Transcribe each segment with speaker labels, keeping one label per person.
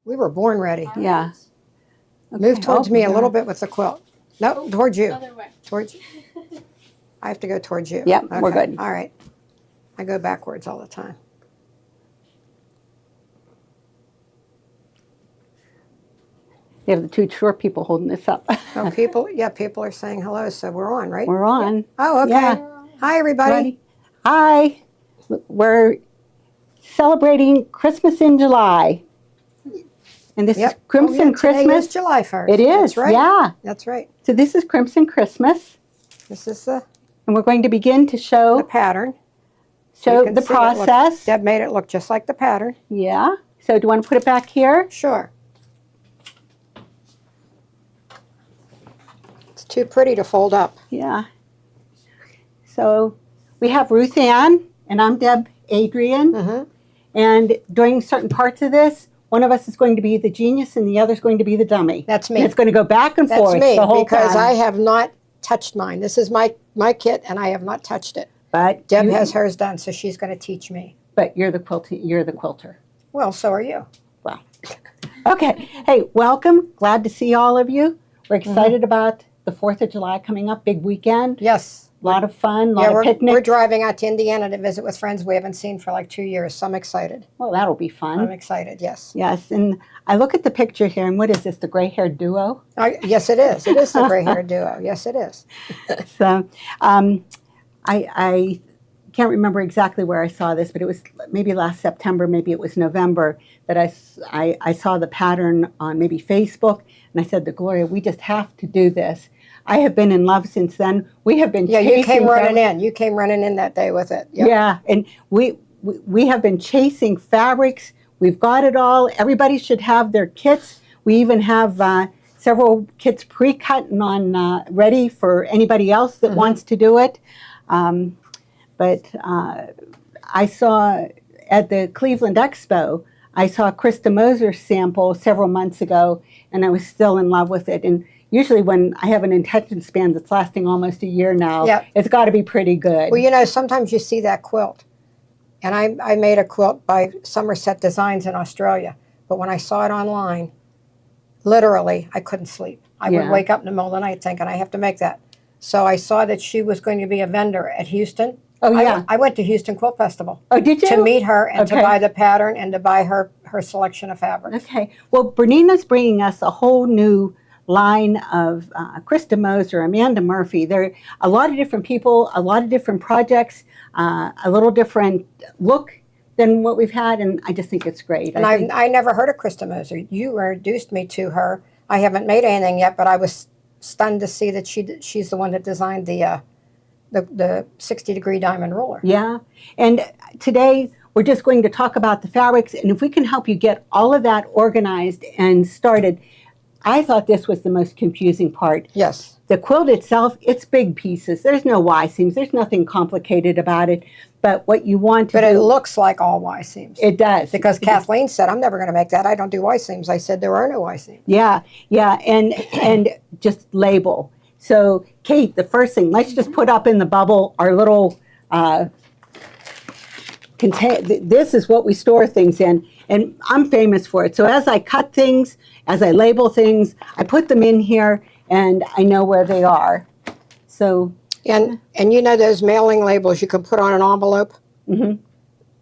Speaker 1: We were born ready.
Speaker 2: Yeah. Okay.
Speaker 1: Move towards me a little bit with the quilt. No, towards you.
Speaker 3: Other way.
Speaker 1: Towards you. I have to go towards you.
Speaker 2: Yep,
Speaker 1: Okay.
Speaker 2: we're good.
Speaker 1: All right. I go backwards all the time.
Speaker 2: You have the two short people holding this up.
Speaker 1: Oh, people are saying hello, so we're on, right?
Speaker 2: We're on.
Speaker 1: Oh, okay.
Speaker 2: Yeah.
Speaker 1: Hi, everybody.
Speaker 2: Ready? Hi. We're celebrating Christmas in July. And this is Crimson Christmas.
Speaker 1: Today is July 1st.
Speaker 2: It is,
Speaker 1: That's right.
Speaker 2: yeah.
Speaker 1: That's right.
Speaker 2: So this is Crimson Christmas.
Speaker 1: This is the
Speaker 2: And we're going to begin to show
Speaker 1: pattern.
Speaker 2: show
Speaker 1: You can
Speaker 2: the
Speaker 1: see it looks-
Speaker 2: process.
Speaker 1: Deb made it look just like the pattern.
Speaker 2: Yeah. So do you want to put it back here?
Speaker 1: Sure. It's too pretty to fold up.
Speaker 2: Yeah. So we have Ruth Ann, and I'm Deb Adrian.
Speaker 1: Mm-hmm.
Speaker 2: And during certain parts of this, one of us is going to be the genius and the other is going to be the dummy.
Speaker 1: That's me.
Speaker 2: And it's going to go back and
Speaker 1: That's
Speaker 2: forth
Speaker 1: me,
Speaker 2: the whole
Speaker 1: because
Speaker 2: time.
Speaker 1: I have not touched mine. This is my kit, and I have not touched it.
Speaker 2: But
Speaker 1: Deb has hers done, so she's going to teach me.
Speaker 2: But you're the quilter.
Speaker 1: Well, so are you.
Speaker 2: Well, okay. Hey, welcome. Glad to see all of you. We're excited about the 4th of July coming up, big weekend.
Speaker 1: Yes.
Speaker 2: A lot of fun, a lot of picnics.
Speaker 1: We're driving out to Indiana to visit with friends we haven't seen for like 2 years, so I'm excited.
Speaker 2: Well, that'll be fun.
Speaker 1: I'm excited, yes.
Speaker 2: Yes, and I look at the picture here, and what is this, the gray-haired duo?
Speaker 1: Yes, it is. It is the gray-haired duo. Yes, it is.
Speaker 2: So I can't remember exactly where I saw this, but it was maybe last September, maybe it was November, that I saw the pattern on maybe Facebook, and I said to Gloria, we just have to do this. I have been in love since then. We have been chasing.
Speaker 1: You came running in. You came running in that day with it. Yep.
Speaker 2: Yeah, and we have been chasing fabrics. We've got it all. Everybody should have their kits. We even have several kits pre-cut and on ready for anybody else that wants to do it. But I saw at the Cleveland Expo, I saw Krista Moser's sample several months ago, and I was still in love with it. And usually when I have an attention span that's lasting almost a year now, it's got to be pretty good.
Speaker 1: Well, you know, sometimes you see that quilt. And I made a quilt by Somerset Designs in Australia. But when I saw it online, literally, I couldn't sleep. I would wake up in the middle of the night thinking, I have to make that. So I saw that she was going to be a vendor at Houston.
Speaker 2: Oh, yeah.
Speaker 1: I went to Houston Quilt Festival.
Speaker 2: Oh, did you?
Speaker 1: To meet her and to buy the pattern and to buy her selection of fabrics.
Speaker 2: Okay. Well, Bernina's bringing us a whole new line of Krista Moser, Amanda Murphy. There are a lot of different people, a lot of different projects, a little different look than what we've had, and I just think it's great.
Speaker 1: And I never heard of Krista Moser. You introduced me to her. I haven't made anything yet, but I was stunned to see that she's the one that designed the 60-degree diamond ruler.
Speaker 2: Yeah, and today we're just going to talk about the fabrics, and if we can help you get all of that organized and started. I thought this was the most confusing part.
Speaker 1: Yes.
Speaker 2: The quilt itself, it's big pieces. There's no Y-seams. There's nothing complicated about it. But what you want to do...
Speaker 1: But it looks like all Y-seams.
Speaker 2: It does.
Speaker 1: Because Kathleen said, I'm never going to make that. I don't do Y-seams. I said, there are no Y-seams.
Speaker 2: Yeah, and just label. So, Kate, the first thing, let's just put up in the bubble our little... this is what we store things in. And I'm famous for it. So as I cut things, as I label things, I put them in here, and I know where they are. So...
Speaker 1: And you know those mailing labels you can put on an envelope?
Speaker 2: Mm-hmm.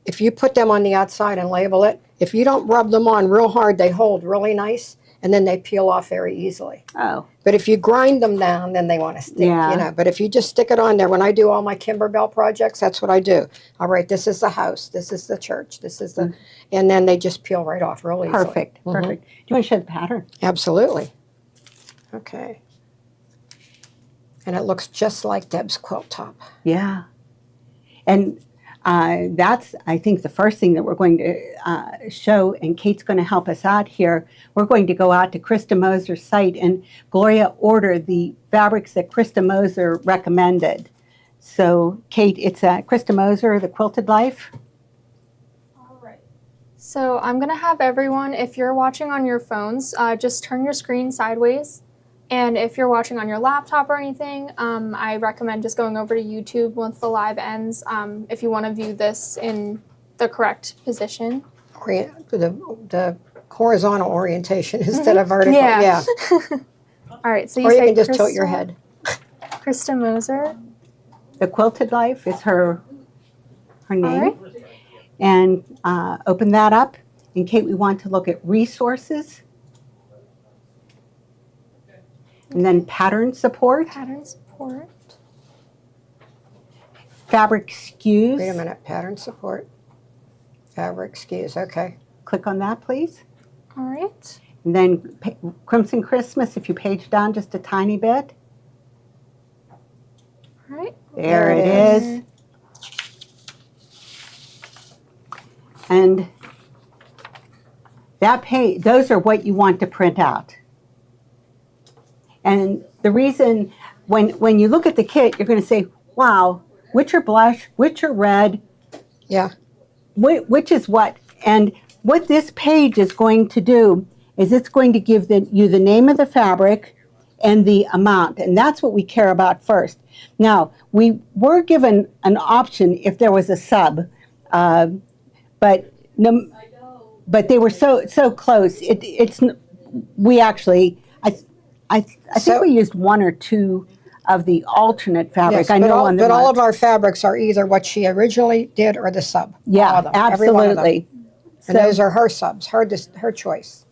Speaker 1: If you put them on the outside and label it, if you don't rub them on real hard, they hold really nice, and then they peel off very easily.
Speaker 2: Oh.
Speaker 1: But if you grind them down, then they want to stick, you know. But if you just stick it on there, when I do all my Kimberbell projects, that's what I do. I'll write, this is the house, this is the church, this is the, and then they just peel right off really easily.
Speaker 2: Perfect, perfect. Do you want to show the pattern?
Speaker 1: Absolutely. Okay. And it looks just like Deb's quilt top.
Speaker 2: Yeah. And that's, I think, the first thing that we're going to show, and Kate's going to help us out here. We're going to go out to Krista Moser's site, and Gloria ordered the fabrics that Krista Moser recommended. So, Kate, it's Krista Moser, The Quilted Life.
Speaker 3: All right. So I'm going to have everyone, if you're watching on your phones, just turn your screen sideways. And if you're watching on your laptop or anything, I recommend just going over to YouTube once the live ends if you want to view this in the correct position.
Speaker 1: The horizontal orientation instead of vertical. Yeah.
Speaker 3: All right, so you
Speaker 1: Or you
Speaker 3: say
Speaker 1: can just tilt
Speaker 3: Krista,
Speaker 1: your head.
Speaker 3: Krista Moser.
Speaker 2: The Quilted Life is her name.
Speaker 3: All right.
Speaker 2: And open that up. And Kate, we want to look at resources. And then pattern support.
Speaker 3: Pattern support.
Speaker 2: Fabric SKUs.
Speaker 1: Wait a minute. Pattern support. Fabric SKUs. Okay.
Speaker 2: Click on that, please.
Speaker 3: All right.
Speaker 2: And then Crimson Christmas, if you page down just a tiny bit.
Speaker 3: All right.
Speaker 2: There it is. And that page, those are what you want to print out. And the reason, when you look at the kit, you're going to say, wow, which are blush, which are red,
Speaker 1: Yeah.
Speaker 2: which is what. And what this page is going to do is it's going to give you the name of the fabric and the amount. And that's what we care about first. Now, we were given an option if there was a sub, but they were so close. We actually, I think we used one or two of the alternate fabric.
Speaker 1: Yes,
Speaker 2: I know on the
Speaker 1: but all of our fabrics are either what she originally did or the sub. All
Speaker 2: yeah,
Speaker 1: of them, every one of them.
Speaker 2: absolutely.
Speaker 1: And those are her subs, her choice.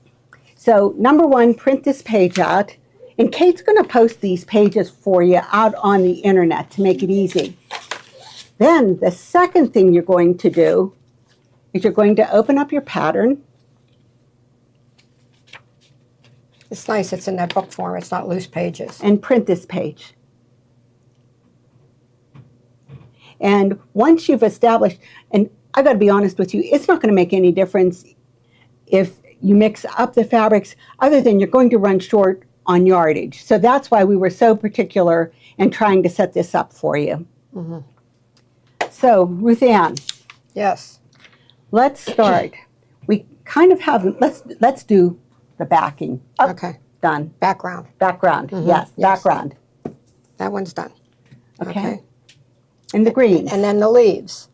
Speaker 2: So number one, print this page out. And Kate's going to post these pages for you out on the internet to make it easy. Then the second thing you're going to do is you're going to open up your pattern.
Speaker 1: It's nice it's in that book form. It's not loose pages.
Speaker 2: And print this page. And once you've established, and I got to be honest with you, it's not going to make any difference if you mix up the fabrics other than you're going to run short on yardage. So that's why we were so particular in trying to set this up for you.
Speaker 1: Mm-hmm.
Speaker 2: So, Ruth Ann,
Speaker 1: Yes.
Speaker 2: let's start. We kind of have, let's do the backing. Oh,
Speaker 1: Okay.
Speaker 2: done.
Speaker 1: Background.
Speaker 2: Background, yes,
Speaker 1: yes.
Speaker 2: background.
Speaker 1: That one's done.
Speaker 2: Okay. And the greens.
Speaker 1: And then the leaves.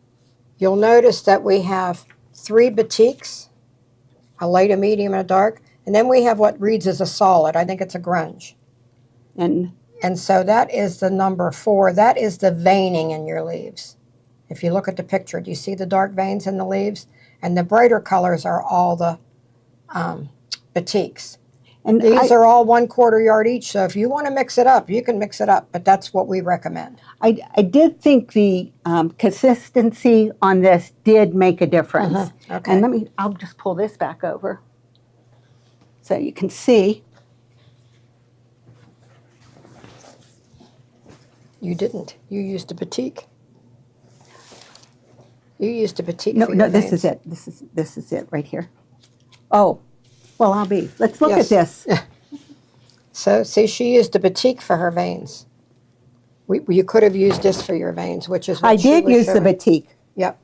Speaker 1: You'll notice that we have 3 batiks, a light, a medium, and a dark. And then we have what reads as a solid. I think it's a grunge.
Speaker 2: And
Speaker 1: so that is the number 4. That is the veining in your leaves. If you look at the picture, do you see the dark veins in the leaves? And the brighter colors are all the batiks.
Speaker 2: and
Speaker 1: These are all 1/4 yard each. So if you want to mix it up, you can mix it up. But that's what we recommend.
Speaker 2: I did think the consistency on this did make a difference.
Speaker 1: Okay.
Speaker 2: And I'll just pull this back over so you can see.
Speaker 1: You didn't. You used a batik. You used a batik.
Speaker 2: No,
Speaker 1: for
Speaker 2: no,
Speaker 1: your
Speaker 2: this
Speaker 1: veins.
Speaker 2: is it. This is it right here. Oh, well, let's look at
Speaker 1: Yes.
Speaker 2: this.
Speaker 1: So see, she used a batik for her veins. You could have used this for your veins, which is what
Speaker 2: I
Speaker 1: she
Speaker 2: did
Speaker 1: was
Speaker 2: use the
Speaker 1: showing.
Speaker 2: batik.
Speaker 1: Yep,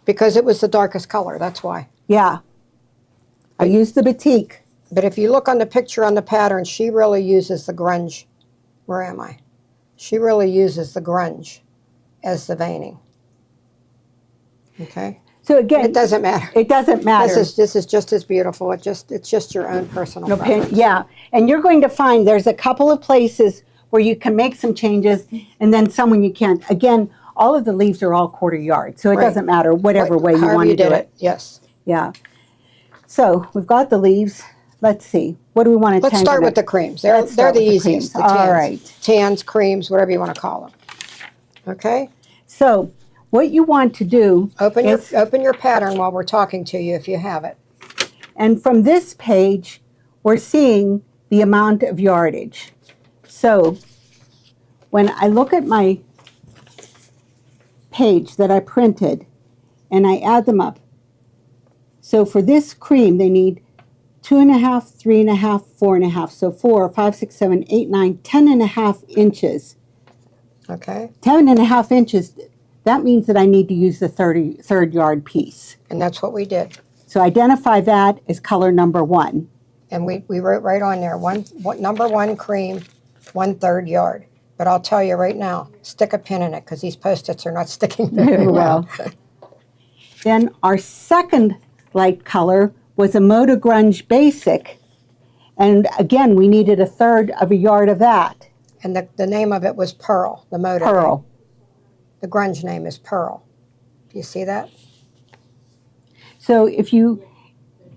Speaker 1: because it was the darkest color. That's why.
Speaker 2: Yeah. I used the batik.
Speaker 1: But if you look on the picture on the pattern, she really uses the grunge. Where am I? She really uses the grunge as the veining. Okay.
Speaker 2: So again,
Speaker 1: It doesn't matter.
Speaker 2: It doesn't matter.
Speaker 1: This is just as beautiful. It's just your own personal preference.
Speaker 2: Yeah, and you're going to find there's a couple of places where you can make some changes, and then some when you can't. Again, all of the leaves are all 1/4 yard, so it
Speaker 1: Right.
Speaker 2: doesn't matter whatever way you
Speaker 1: However
Speaker 2: want to do
Speaker 1: did
Speaker 2: it.
Speaker 1: Yes.
Speaker 2: Yeah. So we've got the leaves. Let's see. What do we want to?
Speaker 1: Let's start with the creams. They're
Speaker 2: Let's start
Speaker 1: the
Speaker 2: with the
Speaker 1: easiest.
Speaker 2: creams.
Speaker 1: The tans.
Speaker 2: All right.
Speaker 1: Tans, creams, whatever you want to call them. Okay.
Speaker 2: So what you want to do
Speaker 1: Open
Speaker 2: is,
Speaker 1: your pattern while we're talking to you if you have it.
Speaker 2: and from this page, we're seeing the amount of yardage. So when I look at my page that I printed and I add them up, so for this cream, they need 2.5, 3.5, 4.5. So 4, 5, 6, 7, 8, 9, 10.5 inches.
Speaker 1: Okay.
Speaker 2: 10.5 inches, that means that I need to use the third yard piece.
Speaker 1: And that's what we did.
Speaker 2: So identify that as color number 1.
Speaker 1: And we wrote right on there, number 1 cream, 1/3 yard. But I'll tell you right now, stick a pin in it because these Post-its are not sticking very well.
Speaker 2: Then our second light color was a Moda Grunge Basic. And again, we needed 1/3 of a yard of that.
Speaker 1: And the name of it was Pearl, the motor.
Speaker 2: Pearl.
Speaker 1: The grunge name is Pearl. Do you see that?
Speaker 2: So if you,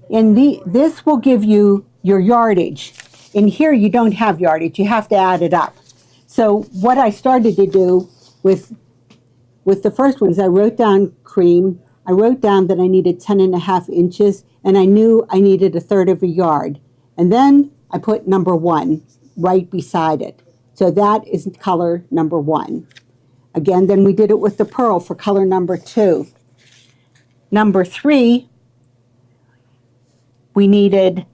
Speaker 2: this will give you your yardage. In here, you don't have yardage. You have to add it up. So what I started to do with the first one is I wrote down cream. I wrote down that I needed 10.5 inches, and I knew I needed 1/3 of a yard. And then I put number 1 right beside it. So that is color number 1. Again, then we did it with the pearl for color number 2. Number 3, we needed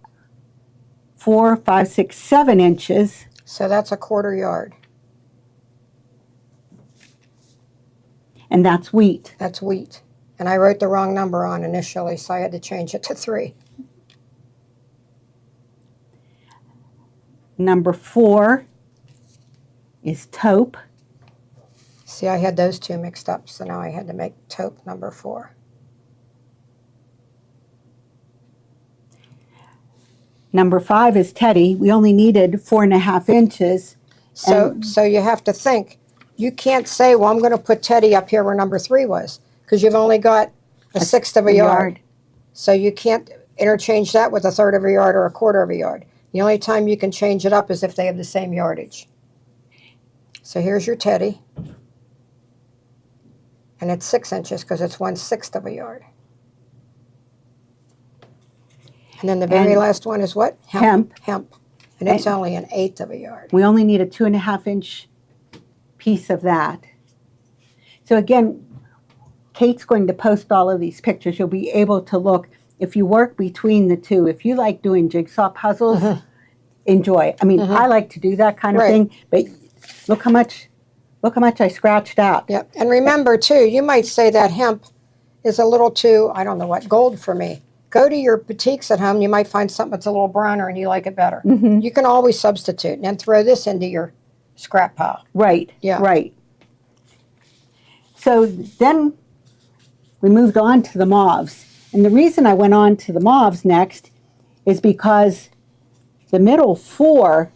Speaker 2: 4, 5, 6, 7 inches.
Speaker 1: So that's a 1/4 yard.
Speaker 2: And that's wheat.
Speaker 1: That's wheat. And I wrote the wrong number on initially, so I had to change it to 3.
Speaker 2: Number 4 is taupe.
Speaker 1: See, I had those two mixed up, so now I had to make taupe number 4.
Speaker 2: Number 5 is teddy. We only needed 4.5 inches.
Speaker 1: So you have to think. You can't say, well, I'm going to put teddy up here where number 3 was, because you've only got a 1/6 of a yard. So you can't interchange that with 1/3 of a yard or 1/4 of a yard. The only time you can change it up is if they have the same yardage. So here's your teddy. And it's 6 inches because it's 1/6 of a yard. And then the very last one is what?
Speaker 2: Hemp.
Speaker 1: Hemp. And it's only 1/8 of a yard.
Speaker 2: We only need a 2.5 inch piece of that. So again, Kate's going to post all of these pictures. You'll be able to look. If you work between the two, if you like doing jigsaw puzzles, enjoy. I mean, I like to do that kind of thing, but look how much I scratched out.
Speaker 1: Yep. And remember, too, you might say that hemp is a little too, I don't know what, gold for me. Go to your boutiques at home. You might find something that's a little browner and you like it better. You can always substitute and then throw this into your scrap pile.
Speaker 2: Right.
Speaker 1: Yeah.
Speaker 2: Right. So then we moved on to the mauves. And the reason I went on to the mauves next is because the middle 4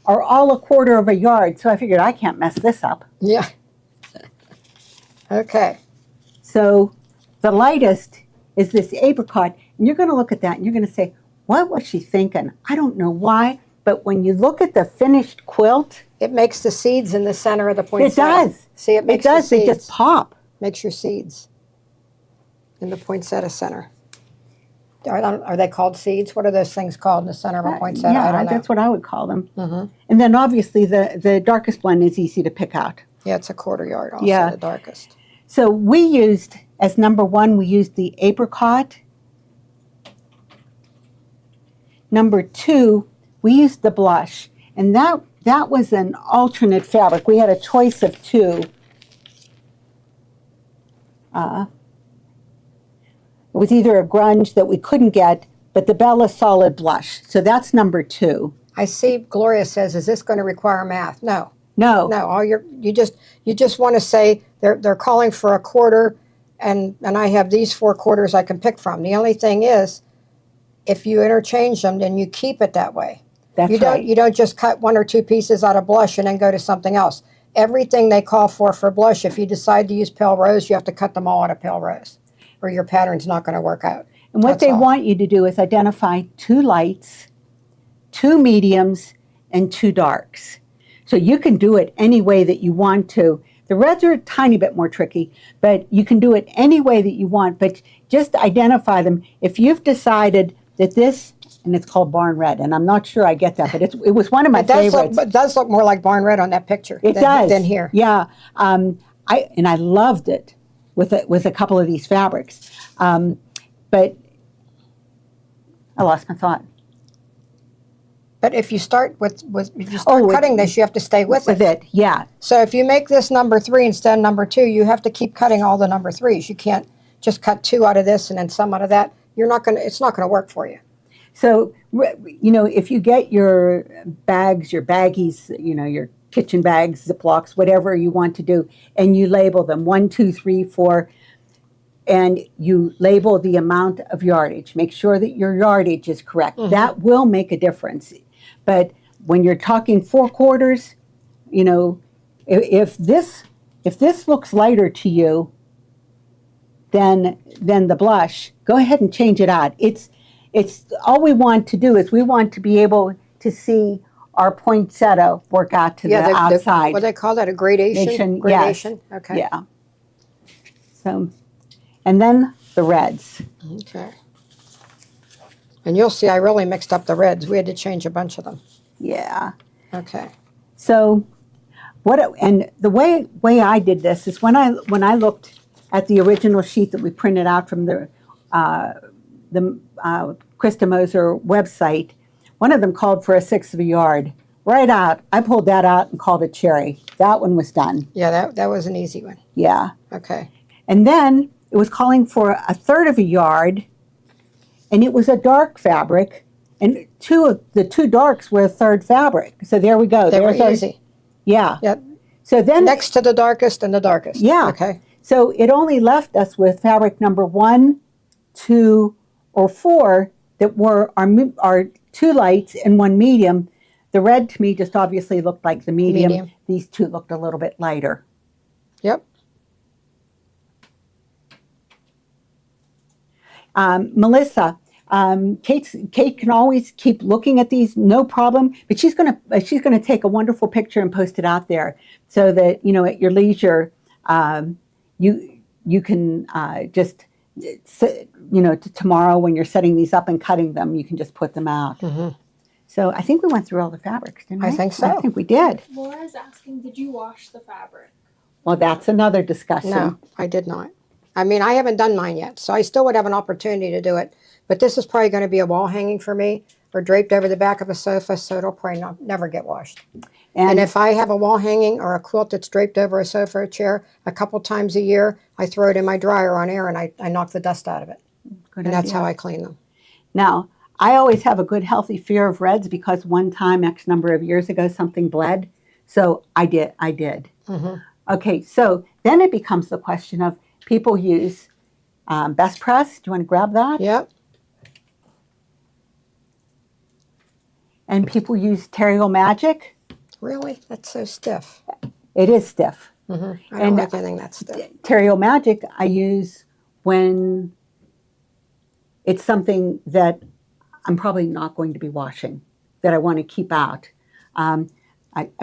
Speaker 2: are all 1/4 of a yard. So I figured I can't mess this up.
Speaker 1: Yeah. Okay.
Speaker 2: So the lightest is this apricot. And you're going to look at that and you're going to say, what was she thinking? I don't know why. But when you look at the finished quilt,
Speaker 1: It makes the seeds in the center of the poinsettia.
Speaker 2: it does.
Speaker 1: See, it makes
Speaker 2: It does.
Speaker 1: the
Speaker 2: They
Speaker 1: seeds.
Speaker 2: just pop.
Speaker 1: Makes your seeds in the poinsettia center. Are they called seeds? What are those things called in the center of a poinsettia? I
Speaker 2: Yeah,
Speaker 1: don't know.
Speaker 2: that's what I would call them. And then obviously the darkest one is easy to pick out.
Speaker 1: Yeah, it's a 1/4 yard also,
Speaker 2: Yeah.
Speaker 1: the darkest.
Speaker 2: So we used, as number 1, we used the apricot. Number 2, we used the blush. And that was an alternate fabric. We had a choice of 2. It was either a grunge that we couldn't get, but the Bella Solid blush. So that's number 2.
Speaker 1: I see Gloria says, is this going to require math? No.
Speaker 2: No.
Speaker 1: No, you just want to say they're calling for 1/4 and I have these 4 quarters I can pick from. The only thing is, if you interchange them, then you keep it that way.
Speaker 2: That's right.
Speaker 1: You don't just cut 1 or 2 pieces out of blush and then go to something else. Everything they call for blush, if you decide to use pale rose, you have to cut them all out of pale rose, or your pattern's not going to work out.
Speaker 2: And what
Speaker 1: That's
Speaker 2: they
Speaker 1: all.
Speaker 2: want you to do is identify 2 lights, 2 mediums, and 2 darks. So you can do it any way that you want to. The reds are a tiny bit more tricky, but you can do it any way that you want, but just identify them. If you've decided that this, and it's called Barn Red, and I'm not sure I get that, but it was one of my favorites.
Speaker 1: It does look more like Barn Red on that picture than here.
Speaker 2: Yeah. I loved it with a couple of these fabrics. But I lost my thought.
Speaker 1: But if you start cutting this, you have to stay with it.
Speaker 2: Yeah.
Speaker 1: So if you make this number 3 instead of number 2, you have to keep cutting all the number 3s. You can't just cut 2 out of this and then some out of that. It's not going to work for you.
Speaker 2: So, if you get your bags, your baggies, your kitchen bags, Ziplocs, whatever you want to do, and you label them 1, 2, 3, 4, and you label the amount of yardage. Make sure that your yardage is correct. That will make a difference. But when you're talking 4/4, you know, if this looks lighter to you than the blush, go ahead and change it out. It's all we want to do is we want to be able to see our poinsettia work out to the outside.
Speaker 1: What do they call that? A gradation? Gradation?
Speaker 2: Yes.
Speaker 1: Okay.
Speaker 2: Yeah. So, and then the reds.
Speaker 1: Okay. And you'll see I really mixed up the reds. We had to change a bunch of them.
Speaker 2: Yeah.
Speaker 1: Okay.
Speaker 2: So, and the way I did this is when I looked at the original sheet that we printed out from the Krista Moser website, one of them called for 1/6 of a yard. Right out, I pulled that out and called it cherry. That one was done.
Speaker 1: Yeah, that was an easy one.
Speaker 2: Yeah.
Speaker 1: Okay.
Speaker 2: And then it was calling for 1/3 of a yard, and it was a dark fabric, and the two darks were a third fabric. So there we go.
Speaker 1: They were easy.
Speaker 2: Yeah.
Speaker 1: Yep.
Speaker 2: So then
Speaker 1: Next to the darkest and the darkest.
Speaker 2: Yeah.
Speaker 1: Okay.
Speaker 2: So it only left us with fabric number 1, 2, or 4 that were our 2 lights and 1 medium. The red to me just obviously looked like the medium. These 2 looked a little bit lighter.
Speaker 1: Yep.
Speaker 2: Melissa, Kate can always keep looking at these, no problem. But she's gonna take a wonderful picture and post it out there so that at your leisure, you can just tomorrow when you're setting these up and cutting them, you can just put them out. So I think we went through all the fabrics, didn't we?
Speaker 1: I think so.
Speaker 2: I think we did.
Speaker 3: Laura's asking, did you wash the fabric?
Speaker 2: Well, that's another discussion.
Speaker 1: No, I did not. I mean, I haven't done mine yet, so I still would have an opportunity to do it. But this is probably going to be a wall hanging for me or draped over the back of a sofa, so it'll probably never get washed. And if I have a wall hanging or a quilt that's draped over a sofa or chair a couple times a year, I throw it in my dryer on air and I knock the dust out of it.
Speaker 2: Good
Speaker 1: and that's
Speaker 2: idea.
Speaker 1: how I clean them.
Speaker 2: Now, I always have a good healthy fear of reds because one time, X number of years ago, something bled. So I did. Okay, so then it becomes the question of people use Best Press. Do you want to grab that?
Speaker 1: Yep.
Speaker 2: And people use Terrio Magic.
Speaker 1: Really? That's so stiff.
Speaker 2: It is stiff.
Speaker 1: I don't like anything that's stiff.
Speaker 2: Terrio Magic I use when it's something that I'm probably not going to be washing, that I want to keep out. I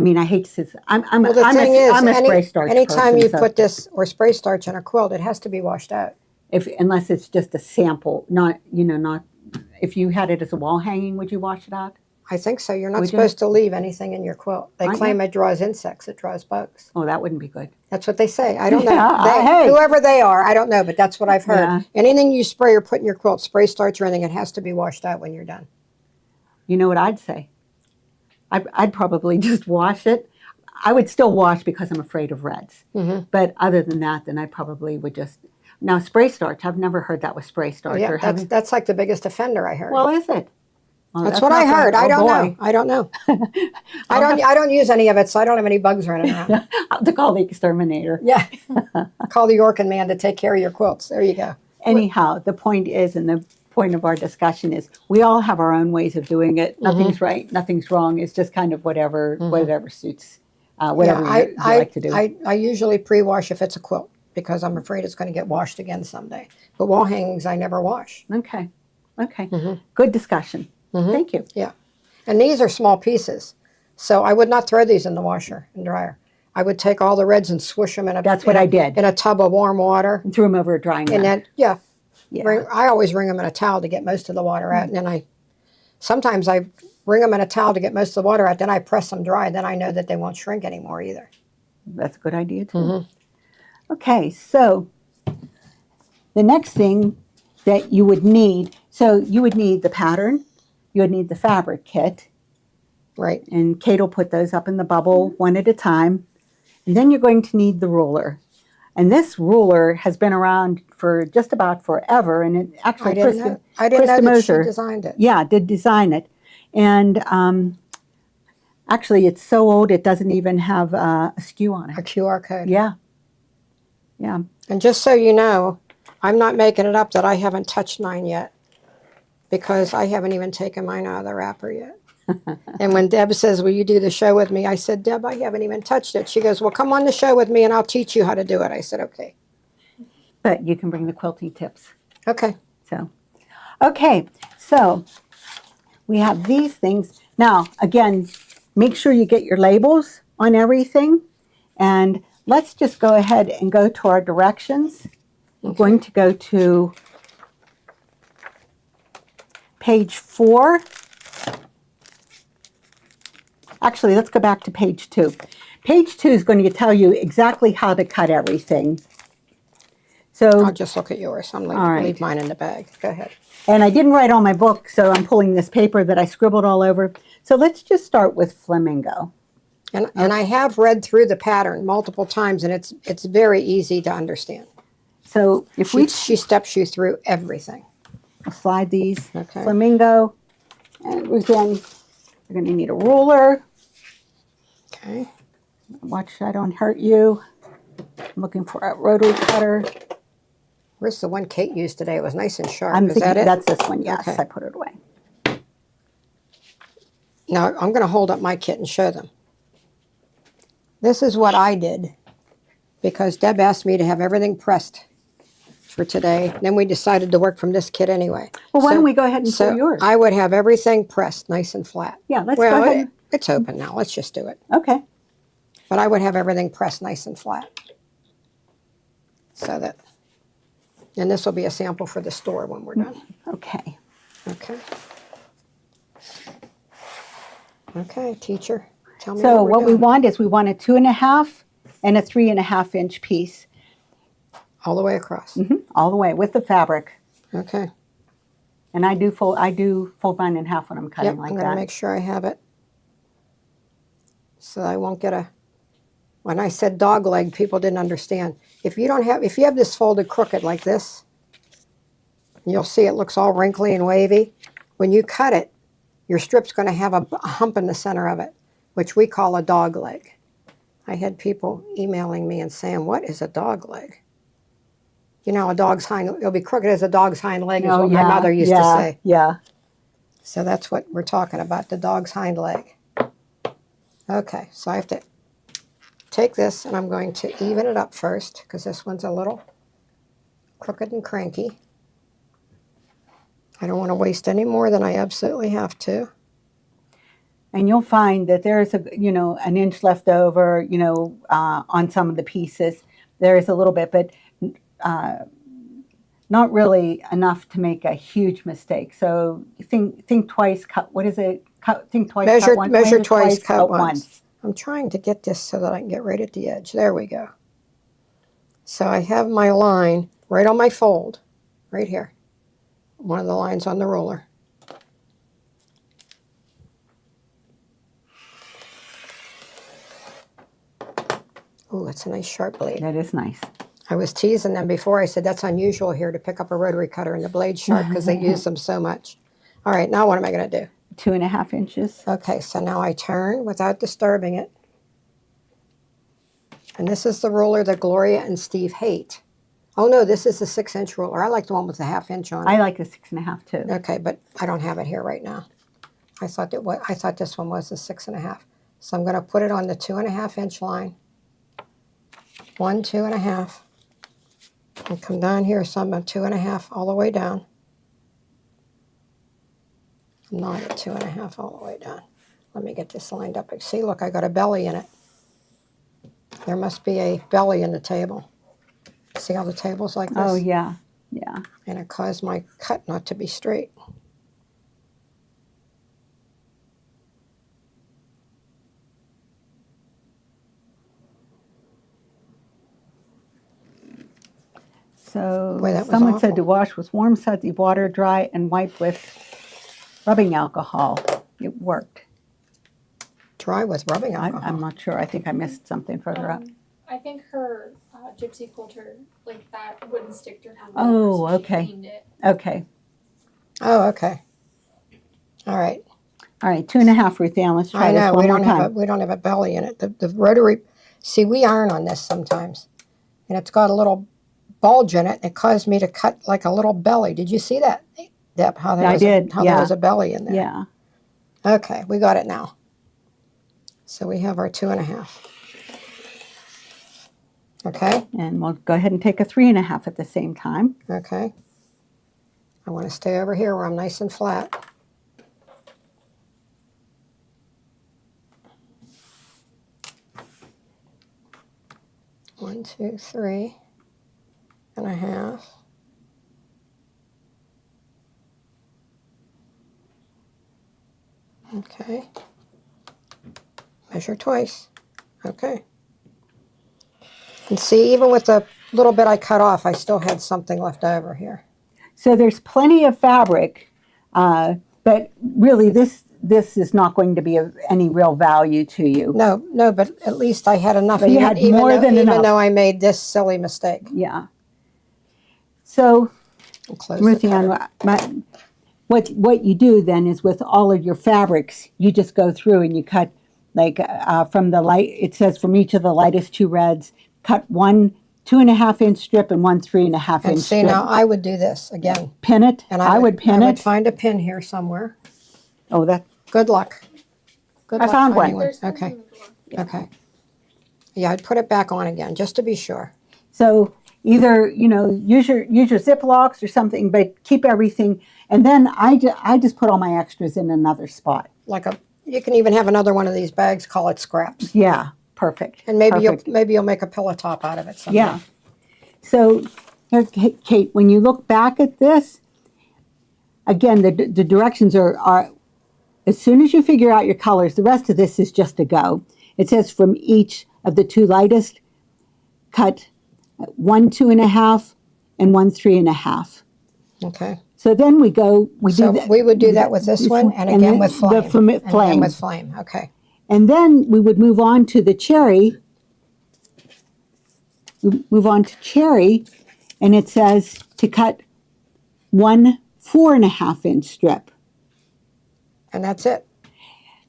Speaker 2: mean, I hate to say, I'm a spray starch
Speaker 1: anytime
Speaker 2: person,
Speaker 1: you
Speaker 2: so
Speaker 1: put this or spray starch on a quilt, it has to be washed out.
Speaker 2: unless it's just a sample, not if you had it as a wall hanging, would you wash it out?
Speaker 1: I think so. You're not supposed to leave anything in your quilt. They claim it draws insects. It draws bugs.
Speaker 2: Oh, that wouldn't be good.
Speaker 1: That's what they say. I don't know.
Speaker 2: Hey.
Speaker 1: Whoever they are, I don't know, but that's what I've heard.
Speaker 2: Yeah.
Speaker 1: Anything you spray or put in your quilt, spray starch or anything, it has to be washed out when you're done.
Speaker 2: You know what I'd say? I'd probably just wash it. I would still wash because I'm afraid of reds. But other than that, then I probably would just... Now, spray starch, I've never heard that with spray starch.
Speaker 1: Yeah, that's like the biggest offender I heard.
Speaker 2: Well, is it? Well,
Speaker 1: that's what I heard. I don't know. I don't know. I don't use any of it, so I don't have any bugs running around.
Speaker 2: I'll have to call the exterminator.
Speaker 1: Yeah. Call the Orkin man to take care of your quilts. There you go.
Speaker 2: Anyhow, the point is, and the point of our discussion is, we all have our own ways of doing it. Nothing's right, nothing's wrong. It's just kind of whatever suits, whatever you like to do.
Speaker 1: I usually pre-wash if it's a quilt because I'm afraid it's going to get washed again someday. But wall hangings, I never wash.
Speaker 2: Okay. Good discussion. Thank you.
Speaker 1: Yeah. And these are small pieces. So I would not throw these in the washer and dryer. I would take all the reds and swoosh them in
Speaker 2: That's what I did.
Speaker 1: In a tub of warm water.
Speaker 2: And threw them over a drying mat.
Speaker 1: And then, I always wring them in a towel to get most of the water out. And then sometimes I wring them in a towel to get most of the water out. Then I press them dry. Then I know that they won't shrink anymore either.
Speaker 2: That's a good idea too. Okay, so the next thing that you would need, so you would need the pattern, you would need the fabric kit.
Speaker 1: Right.
Speaker 2: And Kate will put those up in the bubble one at a time. And then you're going to need the ruler. And this ruler has been around for just about forever. And it actually,
Speaker 1: I didn't know that she designed it.
Speaker 2: Yeah, did design it. And actually, it's so old it doesn't even have a SKU on it.
Speaker 1: A QR code.
Speaker 2: Yeah.
Speaker 1: And just so you know, I'm not making it up that I haven't touched mine yet because I haven't even taken mine out of the wrapper yet. And when Deb says, will you do the show with me? I said, Deb, I haven't even touched it. She goes, well, come on the show with me and I'll teach you how to do it. I said, okay.
Speaker 2: But you can bring the quilting tips.
Speaker 1: Okay.
Speaker 2: So, okay, so we have these things. Now, again, make sure you get your labels on everything. And let's just go ahead and go to our directions. We're going to go to page 4. Actually, let's go back to page 2. Page 2 is going to tell you exactly how to cut everything. So
Speaker 1: I'll just look at yours. I'm like,
Speaker 2: all right.
Speaker 1: leave mine in the bag. Go ahead.
Speaker 2: And I didn't write all my book, so I'm pulling this paper that I scribbled all over. So let's just start with flamingo.
Speaker 1: And I have read through the pattern multiple times, and it's very easy to understand.
Speaker 2: So if
Speaker 1: She steps you through everything.
Speaker 2: we'll slide these
Speaker 1: Okay.
Speaker 2: flamingo, and again, you're going to need a ruler.
Speaker 1: Okay.
Speaker 2: Watch I don't hurt you. I'm looking for a rotary cutter.
Speaker 1: Where's the one Kate used today? It was nice and sharp.
Speaker 2: I'm
Speaker 1: Is
Speaker 2: thinking
Speaker 1: that it?
Speaker 2: that's this one. Yes,
Speaker 1: Okay.
Speaker 2: I put it away.
Speaker 1: Now, I'm going to hold up my kit and show them. This is what I did because Deb asked me to have everything pressed for today. Then we decided to work from this kit anyway.
Speaker 2: Well, why don't we go ahead and
Speaker 1: So
Speaker 2: pull yours?
Speaker 1: I would have everything pressed nice and flat.
Speaker 2: Yeah, let's
Speaker 1: Well,
Speaker 2: go ahead.
Speaker 1: it's open now. Let's just do it.
Speaker 2: Okay.
Speaker 1: But I would have everything pressed nice and flat. So that, and this will be a sample for the store when we're done.
Speaker 2: Okay.
Speaker 1: Okay. Okay, teacher, tell me
Speaker 2: So
Speaker 1: what
Speaker 2: what
Speaker 1: we're
Speaker 2: we
Speaker 1: doing.
Speaker 2: want is we want a 2.5 and a 3.5 inch piece,
Speaker 1: All the way across.
Speaker 2: all the way with the fabric.
Speaker 1: Okay.
Speaker 2: And I do fold mine in half when I'm cutting
Speaker 1: Yep,
Speaker 2: like
Speaker 1: I'm going to
Speaker 2: that.
Speaker 1: make sure I have it. So I won't get a, when I said dog leg, people didn't understand. If you have this folded crooked like this, you'll see it looks all wrinkly and wavy. When you cut it, your strip's going to have a hump in the center of it, which we call a dog leg. I had people emailing me and saying, what is a dog leg? You know, a dog's hind, it'll be crooked as a dog's hind leg is what my mother used to say.
Speaker 2: Yeah.
Speaker 1: So that's what we're talking about, the dog's hind leg. Okay, so I have to take this and I'm going to even it up first because this one's a little crooked and cranky. I don't want to waste any more than I absolutely have to.
Speaker 2: And you'll find that there's an inch left over, on some of the pieces. There is a little bit, but not really enough to make a huge mistake. So think twice, cut. What is it? Think twice, cut once.
Speaker 1: Measure twice, cut once. I'm trying to get this so that I can get right at the edge. There we go. So I have my line right on my fold, right here. One of the lines on the ruler. Oh, that's a nice sharp blade.
Speaker 2: That is nice.
Speaker 1: I was teasing them before. I said, that's unusual here to pick up a rotary cutter and the blade sharp because they use them so much. All right, now what am I going to do?
Speaker 2: 2.5 inches.
Speaker 1: Okay, so now I turn without disturbing it. And this is the ruler that Gloria and Steve hate. Oh no, this is the 6-inch ruler. I like the one with the 1/2 inch on it.
Speaker 2: I like the 6.5 too.
Speaker 1: Okay, but I don't have it here right now. I thought this one was the 6.5. So I'm going to put it on the 2.5 inch line. 1, 2.5. And come down here, so I'm at 2.5 all the way down. I'm not at 2.5 all the way down. Let me get this lined up. See, look, I got a belly in it. There must be a belly in the table. See how the table's like this?
Speaker 2: Oh, yeah. Yeah.
Speaker 1: And it caused my cut not to be straight.
Speaker 2: So
Speaker 1: Boy, that was
Speaker 2: someone said
Speaker 1: awful.
Speaker 2: to wash with warm, sudsy water, dry, and wipe with rubbing alcohol. It worked.
Speaker 1: Dry with rubbing alcohol.
Speaker 2: I'm not sure. I think I missed something further up.
Speaker 3: I think her gypsy quilter, like that, wouldn't stick to her.
Speaker 2: Oh,
Speaker 3: so she
Speaker 2: okay.
Speaker 3: cleaned it.
Speaker 2: Okay.
Speaker 1: Oh, okay. All right.
Speaker 2: All right. 2.5, Ruth Ann. Let's try
Speaker 1: I
Speaker 2: this
Speaker 1: know,
Speaker 2: one more time.
Speaker 1: we don't have a belly in it. The rotary, see, we iron on this sometimes. And it's got a little bulge in it. It caused me to cut like a little belly. Did you see that, Deb? How there
Speaker 2: I
Speaker 1: was
Speaker 2: did,
Speaker 1: how
Speaker 2: yeah.
Speaker 1: there was a belly in there.
Speaker 2: Yeah.
Speaker 1: Okay, we got it now. So we have our 2.5. Okay.
Speaker 2: And we'll go ahead and take a 3.5 at the same time.
Speaker 1: Okay. I want to stay over here where I'm nice and flat. One, 2, 3.5. Okay. Measure twice. Okay. And see, even with the little bit I cut off, I still had something left over here.
Speaker 2: So there's plenty of fabric, but really this is not going to be of any real value to you.
Speaker 1: No, but at least I had enough.
Speaker 2: But you had more than enough.
Speaker 1: Even though I made this silly mistake.
Speaker 2: Yeah. So, Ruth Ann, what you do then is with all of your fabrics, you just go through and you cut like from the light. It says from each of the lightest 2 reds, cut 1 2.5-inch strip and 1 3.5-inch strip.
Speaker 1: And see, now I would do this again.
Speaker 2: Pin it.
Speaker 1: And
Speaker 2: I would pin
Speaker 1: I
Speaker 2: it.
Speaker 1: would find a pin here somewhere.
Speaker 2: Oh, that.
Speaker 1: Good luck. Good luck
Speaker 2: found
Speaker 1: finding
Speaker 2: one.
Speaker 1: Okay. Okay. Yeah, I'd put it back on again just to be sure.
Speaker 2: So either use your Ziplocs or something, but keep everything. And then I just put all my extras in another spot.
Speaker 1: You can even have another one of these bags. Call it scraps.
Speaker 2: Yeah, perfect.
Speaker 1: And maybe
Speaker 2: perfect.
Speaker 1: you'll make a pillow top out of it someday.
Speaker 2: Yeah. So here, Kate, when you look back at this, again, the directions are as soon as you figure out your colors, the rest of this is just a go. It says from each of the 2 lightest, cut 1 2.5 and 1 3.5.
Speaker 1: Okay.
Speaker 2: So then we
Speaker 1: would do that with this one and again with flame.
Speaker 2: The flame.
Speaker 1: And with flame. Okay.
Speaker 2: And then we would move on to the cherry. We move on to cherry, and it says to cut 1 4.5-inch strip.
Speaker 1: And that's it.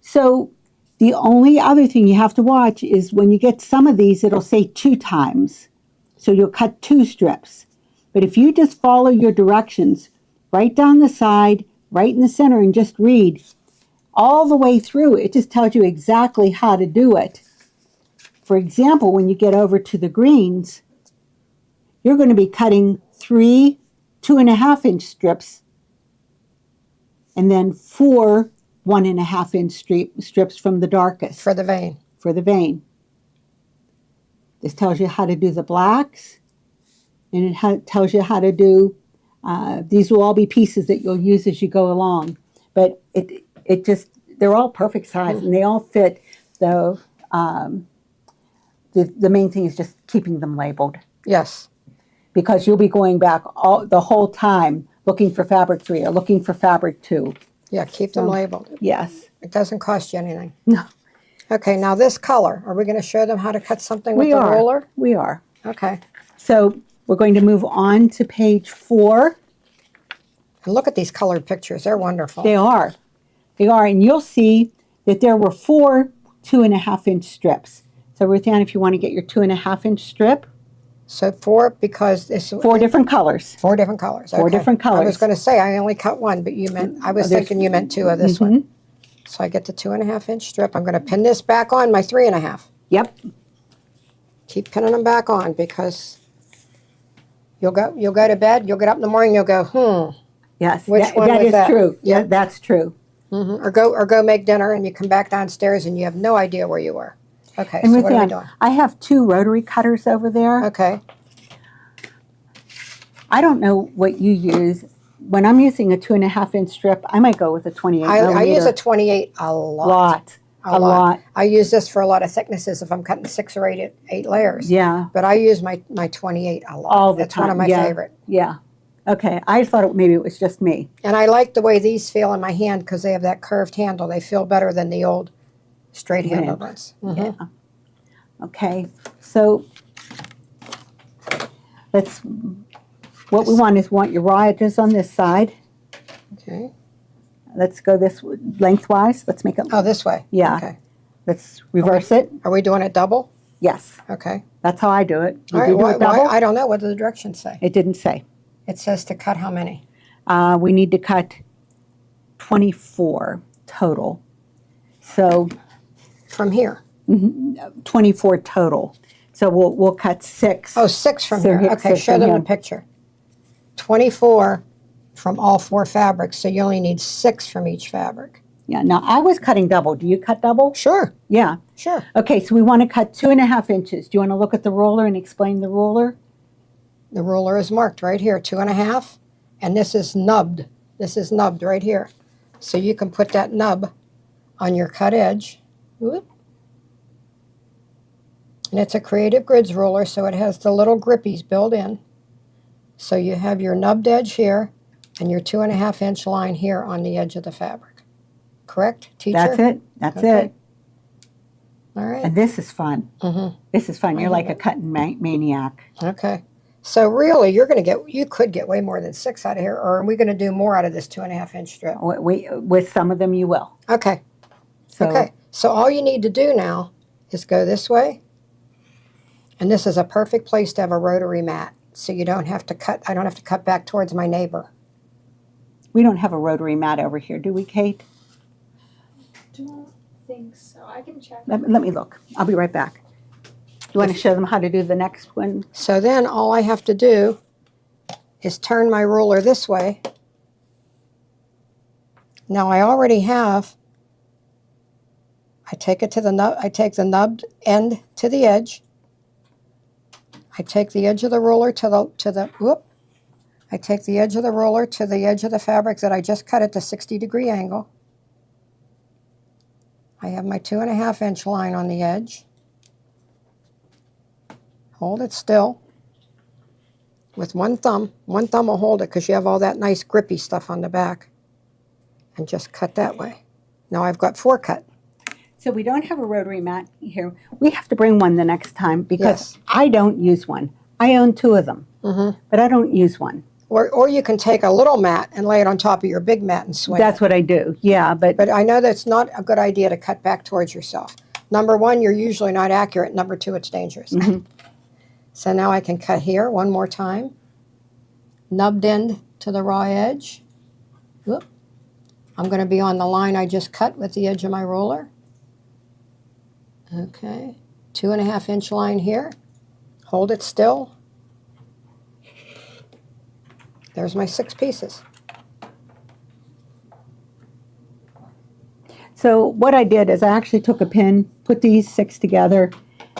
Speaker 2: So the only other thing you have to watch is when you get some of these, it'll say 2 times. So you'll cut 2 strips. But if you just follow your directions right down the side, right in the center, and just read all the way through, it just tells you exactly how to do it. For example, when you get over to the greens, you're going to be cutting 3 2.5-inch strips and then 4 1.5-inch strips from the darkest.
Speaker 1: For the vein.
Speaker 2: For the vein. This tells you how to do the blacks, and it tells you how to do, these will all be pieces that you'll use as you go along. But it just, they're all perfect size, and they all fit. The main thing is just keeping them labeled.
Speaker 1: Yes.
Speaker 2: Because you'll be going back the whole time looking for fabric 3 or looking for fabric 2.
Speaker 1: Yeah, keep them labeled.
Speaker 2: Yes.
Speaker 1: It doesn't cost you anything.
Speaker 2: No.
Speaker 1: Okay, now this color, are we going to show them how to cut something with the roller?
Speaker 2: We are.
Speaker 1: Okay.
Speaker 2: So we're going to move on to page 4.
Speaker 1: And look at these colored pictures. They're wonderful.
Speaker 2: They are. They are. And you'll see that there were 4 2.5-inch strips. So Ruth Ann, if you want to get your 2.5-inch strip.
Speaker 1: So 4, because it's
Speaker 2: 4 different colors.
Speaker 1: 4 different colors. Okay.
Speaker 2: 4 different colors.
Speaker 1: I was going to say I only cut 1, but I was thinking you meant 2 of this one. So I get the 2.5-inch strip. I'm going to pin this back on my 3.5.
Speaker 2: Yep.
Speaker 1: Keep pinning them back on because you'll go to bed. You'll get up in the morning. You'll go,
Speaker 2: Yes.
Speaker 1: Which one
Speaker 2: that
Speaker 1: was
Speaker 2: is
Speaker 1: that?
Speaker 2: true. Yeah, that's true.
Speaker 1: Or go make dinner, and you come back downstairs and you have no idea where you were. Okay.
Speaker 2: And
Speaker 1: So
Speaker 2: Ruth
Speaker 1: what are we
Speaker 2: Ann,
Speaker 1: doing?
Speaker 2: I have 2 rotary cutters over there.
Speaker 1: Okay.
Speaker 2: I don't know what you use. When I'm using a 2.5-inch strip, I might go with a 28
Speaker 1: I
Speaker 2: millimeter.
Speaker 1: use a 28 a lot.
Speaker 2: A lot.
Speaker 1: I use this for a lot of thicknesses if I'm cutting 6 or 8 layers.
Speaker 2: Yeah.
Speaker 1: But I use my 28 a lot.
Speaker 2: All the
Speaker 1: That's
Speaker 2: time.
Speaker 1: one of my favorite.
Speaker 2: Yeah. Okay. I thought maybe it was just me.
Speaker 1: And I like the way these feel in my hand because they have that curved handle. They feel better than the old straight handled ones.
Speaker 2: Yeah. Okay. So what we want is your raw edges on this side.
Speaker 1: Okay.
Speaker 2: Let's go this lengthwise. Let's make it.
Speaker 1: Oh, this way.
Speaker 2: Yeah.
Speaker 1: Okay.
Speaker 2: Let's reverse it.
Speaker 1: Are we doing it double?
Speaker 2: Yes,
Speaker 1: Okay.
Speaker 2: that's how I do it.
Speaker 1: All
Speaker 2: You
Speaker 1: right.
Speaker 2: do
Speaker 1: Why,
Speaker 2: it double?
Speaker 1: I don't know. What do the directions say?
Speaker 2: It didn't say.
Speaker 1: It says to cut how many?
Speaker 2: We need to cut 24 total. So
Speaker 1: From here.
Speaker 2: 24 total. So we'll cut 6.
Speaker 1: Oh, 6 from
Speaker 2: So
Speaker 1: here.
Speaker 2: here-
Speaker 1: Okay,
Speaker 2: 6
Speaker 1: show
Speaker 2: from
Speaker 1: them
Speaker 2: here.
Speaker 1: the picture. 24 from all 4 fabrics, so you only need 6 from each fabric.
Speaker 2: Yeah. Now I was cutting double. Do you cut double?
Speaker 1: Sure,
Speaker 2: Yeah.
Speaker 1: sure.
Speaker 2: Okay. So we want to cut 2.5 inches. Do you want to look at the ruler and explain the ruler?
Speaker 1: The ruler is marked right here, 2.5, and this is nubbed. This is nubbed right here. So you can put that nub on your cut edge. Whoop. And it's a Creative Grids ruler, so it has the little grippies built in. So you have your nubbed edge here and your 2.5-inch line here on the edge of the fabric. Correct, teacher?
Speaker 2: That's it. That's
Speaker 1: Okay.
Speaker 2: it.
Speaker 1: All right.
Speaker 2: And this is fun.
Speaker 1: Mm-hmm.
Speaker 2: This is fun. You're
Speaker 1: I
Speaker 2: like
Speaker 1: love
Speaker 2: a cutting maniac.
Speaker 1: Okay. So really, you could get way more than 6 out of here, or are we going to do more out of this 2.5-inch strip?
Speaker 2: With some of them, you will.
Speaker 1: Okay.
Speaker 2: So,
Speaker 1: Okay. So all you need to do now is go this way, and this is a perfect place to have a rotary mat, so you don't have to cut. I don't have to cut back towards my neighbor.
Speaker 2: We don't have a rotary mat over here, do we, Kate?
Speaker 3: Don't think so. I can check.
Speaker 2: Let me look. I'll be right back. You want to show them how to do the next one?
Speaker 1: So then all I have to do is turn my ruler this way. Now I already have. I take it to the nub. I take the nubbed end to the edge. I take the edge of the ruler to the whoop. I take the edge of the ruler to the edge of the fabric that I just cut at the 60-degree angle. I have my 2.5-inch line on the edge. Hold it still with one thumb. One thumb will hold it because you have all that nice grippy stuff on the back. And just cut that way. Now I've got 4 cut.
Speaker 2: So we don't have a rotary mat here. We have to bring one the next time because
Speaker 1: Yes.
Speaker 2: I don't use one. I own 2 of them, but I don't use one.
Speaker 1: Or you can take a little mat and lay it on top of your big mat and swing
Speaker 2: That's
Speaker 1: it.
Speaker 2: what I do. Yeah,
Speaker 1: But I know that's not a good idea to cut back towards yourself. Number 1, you're usually not accurate. Number 2, it's dangerous. So now I can cut here one more time. Nubbed end to the raw edge. Whoop. I'm going to be on the line I just cut with the edge of my ruler. Okay. 2.5-inch line here. Hold it still. There's my 6 pieces.
Speaker 2: So what I did is I actually took a pin, put these 6 together,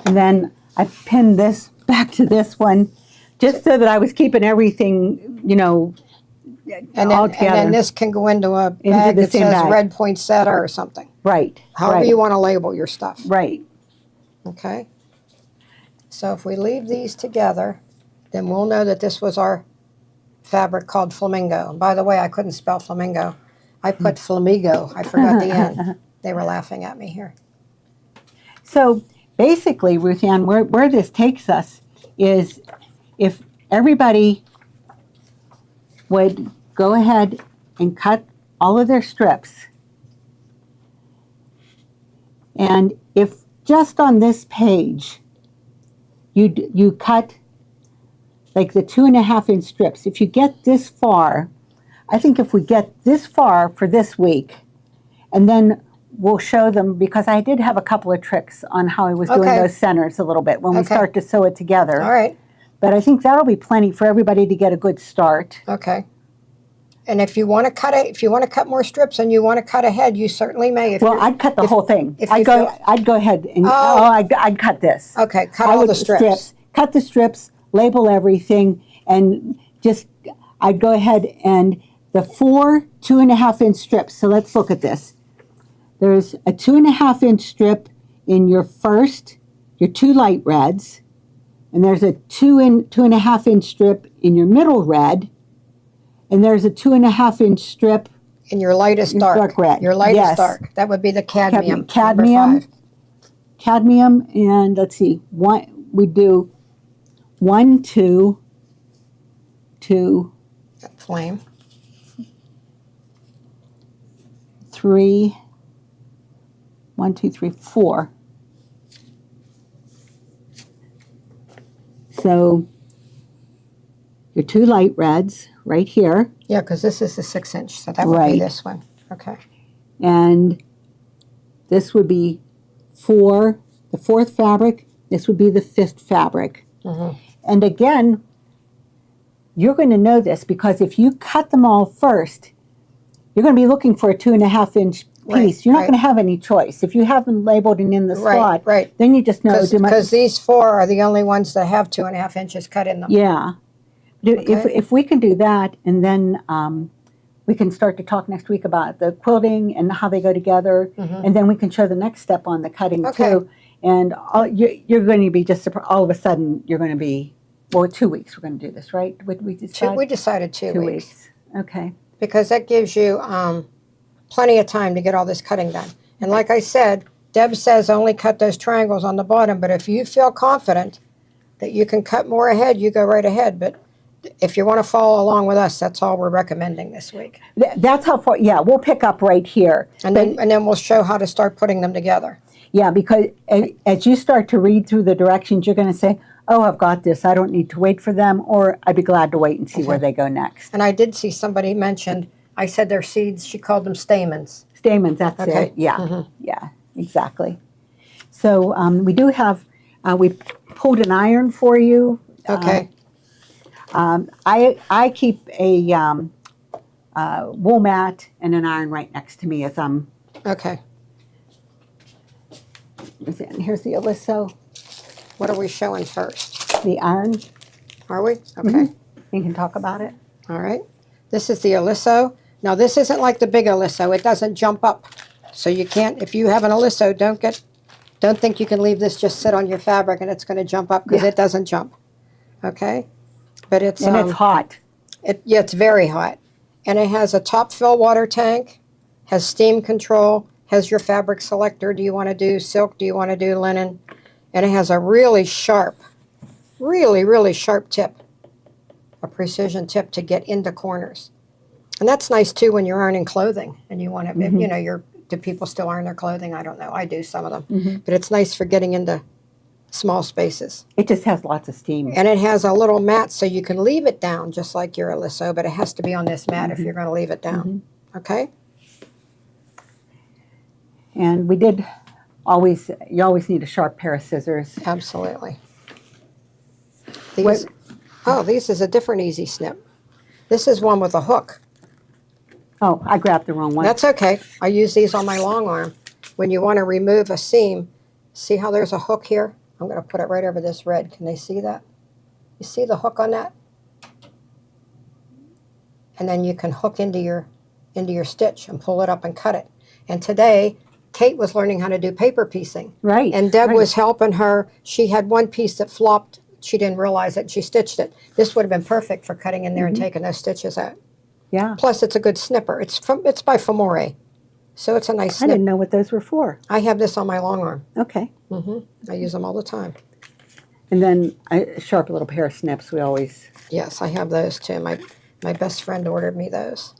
Speaker 2: and then I pinned this back to this one, just so that I was keeping everything, all together.
Speaker 1: And then this can go into a
Speaker 2: Into
Speaker 1: bag
Speaker 2: the
Speaker 1: that
Speaker 2: same
Speaker 1: says
Speaker 2: bag.
Speaker 1: red poinsettia or something.
Speaker 2: Right.
Speaker 1: However
Speaker 2: right,
Speaker 1: you want to label your stuff.
Speaker 2: Right.
Speaker 1: Okay. So if we leave these together, then we'll know that this was our fabric called flamingo. And by the way, I couldn't spell flamingo. I put flamigo. I forgot the N. They were laughing at me here.
Speaker 2: So basically, Ruth Ann, where this takes us is if everybody would go ahead and cut all of their strips, and if just on this page you cut like the 2.5-inch strips, if you get this far, I think if we get this far for this week, and then we'll show them, because I did have a couple of tricks on how I was doing
Speaker 1: Okay.
Speaker 2: those centers a little bit when we
Speaker 1: Okay.
Speaker 2: start to sew it together.
Speaker 1: All right.
Speaker 2: But I think that'll be plenty for everybody to get a good start.
Speaker 1: Okay. And if you want to cut it, if you want to cut more strips and you want to cut ahead, you certainly may. If
Speaker 2: Well,
Speaker 1: you're-
Speaker 2: I'd cut the whole thing.
Speaker 1: if
Speaker 2: I'd
Speaker 1: you
Speaker 2: go.
Speaker 1: feel-
Speaker 2: I'd go ahead and
Speaker 1: Oh.
Speaker 2: I'd cut this.
Speaker 1: Okay, cut
Speaker 2: I
Speaker 1: all
Speaker 2: would
Speaker 1: the strips.
Speaker 2: Cut the strips, label everything, and just I'd go ahead and the 4 2.5-inch strips. So let's look at this. There's a 2.5-inch strip in your 2 light reds, and there's a 2.5-inch strip in your middle red, and there's a 2.5-inch strip
Speaker 1: In your lightest dark.
Speaker 2: dark red.
Speaker 1: Your lightest
Speaker 2: Yes.
Speaker 1: dark. That would be the cadmium.
Speaker 2: Cadmium.
Speaker 1: Number 5.
Speaker 2: Cadmium, and let's see, we do 1, 2, 2,
Speaker 1: Flame.
Speaker 2: 3, 1, 2, 3, 4. So your 2 light reds right here,
Speaker 1: Yeah, because this is the 6-inch, so that would be
Speaker 2: Right.
Speaker 1: this one. Okay.
Speaker 2: and this would be for the 4th fabric. This would be the 5th fabric.
Speaker 1: Mm-hmm.
Speaker 2: And again, you're going to know this because if you cut them all first, you're going to be looking for a 2.5-inch piece.
Speaker 1: Right,
Speaker 2: You're not
Speaker 1: right.
Speaker 2: going to have any choice. If you have them labeled and in the
Speaker 1: Right,
Speaker 2: slot,
Speaker 1: right.
Speaker 2: then you just know too much.
Speaker 1: Because these 4 are the only ones that have 2.5 inches cut in them.
Speaker 2: Yeah.
Speaker 1: Okay.
Speaker 2: If we can do that, and then we can start to talk next week about the quilting and how they go together, and then we can show the next step on the cutting
Speaker 1: Okay.
Speaker 2: too. And you're going to be just surprised. All of a sudden, you're going to be, well, 2 weeks we're going to do this, right? Would we decide?
Speaker 1: We decided 2 weeks.
Speaker 2: Okay.
Speaker 1: Because that gives you plenty of time to get all this cutting done. And like I said, Deb says only cut those triangles on the bottom, but if you feel confident that you can cut more ahead, you go right ahead. But if you want to follow along with us, that's all we're recommending this week.
Speaker 2: That's how far. Yeah, we'll pick up right here.
Speaker 1: And then we'll show how to start putting them together.
Speaker 2: Yeah, because as you start to read through the directions, you're going to say, oh, I've got this. I don't need to wait for them, or I'd be glad to wait and see where they go next.
Speaker 1: And I did see somebody mentioned, I said they're seeds, she called them stamens.
Speaker 2: Stamens, that's
Speaker 1: Okay.
Speaker 2: it. Yeah, yeah, exactly. So we do have, we pulled an iron for you.
Speaker 1: Okay.
Speaker 2: I keep a wool mat and an iron right next to me as I'm,
Speaker 1: Okay.
Speaker 2: and here's the Aliso,
Speaker 1: What are we showing first?
Speaker 2: the iron.
Speaker 1: Are we? Okay.
Speaker 2: You can talk about it.
Speaker 1: All right. This is the Aliso. Now this isn't like the big Aliso. It doesn't jump up. So you can't, if you have an Aliso, don't think you can leave this just sit on your fabric and it's going to jump up, because it doesn't jump. Okay? But it's
Speaker 2: And it's hot.
Speaker 1: it's very hot. And it has a top fill water tank, has steam control, has your fabric selector. Do you want to do silk? Do you want to do linen? And it has a really sharp, really sharp tip, a precision tip to get into corners. And that's nice too when you're ironing clothing and you want to, you know, do people still iron their clothing? I don't know. I do, some of them. But it's nice for getting into small spaces.
Speaker 2: It just has lots of steam.
Speaker 1: And it has a little mat so you can leave it down just like your Aliso, but it has to be on this mat if you're going to leave it down. Okay?
Speaker 2: And you always need a sharp pair of scissors.
Speaker 1: Absolutely. These is a different easy snip. This is one with a hook.
Speaker 2: Oh, I grabbed the wrong one.
Speaker 1: That's okay. I use these on my long arm. When you want to remove a seam, see how there's a hook here? I'm going to put it right over this red. Can they see that? You see the hook on that? And then you can hook into your stitch and pull it up and cut it. And today, Kate was learning how to do paper piecing.
Speaker 2: Right.
Speaker 1: And Deb
Speaker 2: right.
Speaker 1: was helping her. She had one piece that flopped. She didn't realize it. She stitched it. This would have been perfect for cutting in there and taking those stitches out.
Speaker 2: Yeah.
Speaker 1: Plus, it's a good snipper. It's by Famore, so it's a nice
Speaker 2: I
Speaker 1: snip.
Speaker 2: didn't know what those were for.
Speaker 1: I have this on my long arm.
Speaker 2: Okay.
Speaker 1: I use them all the time.
Speaker 2: And then a sharp little pair of snips we always...
Speaker 1: Yes, I have those too. My best friend ordered me those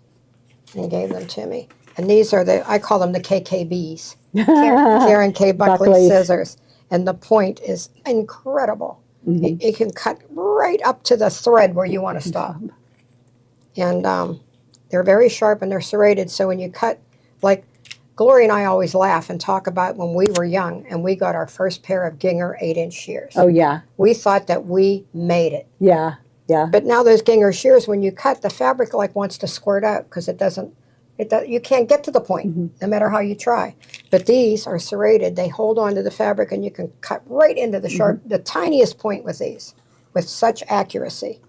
Speaker 1: and gave them to me. And these are I call them the KKBs, Karen K. Buckley
Speaker 2: Buckley's.
Speaker 1: scissors. And the point is incredible. It can cut right up to the thread where you want to stop. And they're very sharp and they're serrated. So when you cut, like Gloria and I always laugh and talk about when we were young and we got our first pair of Ginger 8-inch shears.
Speaker 2: Oh, yeah.
Speaker 1: We thought that we made it.
Speaker 2: Yeah. Yeah.
Speaker 1: But now those Ginger shears, when you cut, the fabric like wants to squirt out because you can't get to the point no matter how you try. But these are serrated. They hold on to the fabric and you can cut right into the tiniest point with these with such accuracy.